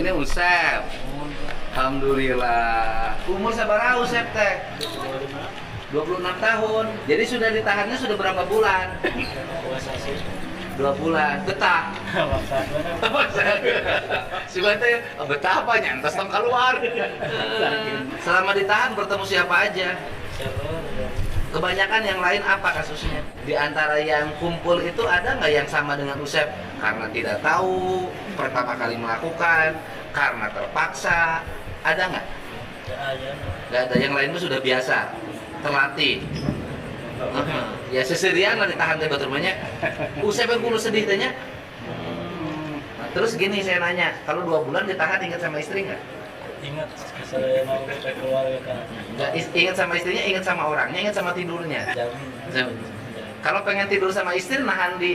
Ini Usep. Alhamdulillah. Umur sabaraha Usep teh? 26 tahun. Jadi sudah ditahannya sudah berapa bulan? 2 bulan. Betah. Si Bante, betah apa nyantas tong keluar. Selama ditahan bertemu siapa aja? Kebanyakan yang lain apa kasusnya? Di antara yang kumpul itu ada nggak yang sama dengan Usep? Karena tidak tahu, pertama kali melakukan, karena terpaksa, ada nggak? Nggak ada, yang lain itu sudah biasa, terlatih. Ya seserian lah ditahan teh baturnya. Usep yang kulo sedih tanya. Terus gini saya nanya, kalau 2 bulan ditahan ingat sama istri nggak? Ingat saya mau keluarga kan. Nggak ingat sama istrinya, ingat sama orangnya, ingat sama tidurnya. Jamin. Kalau pengen tidur sama istri nahan di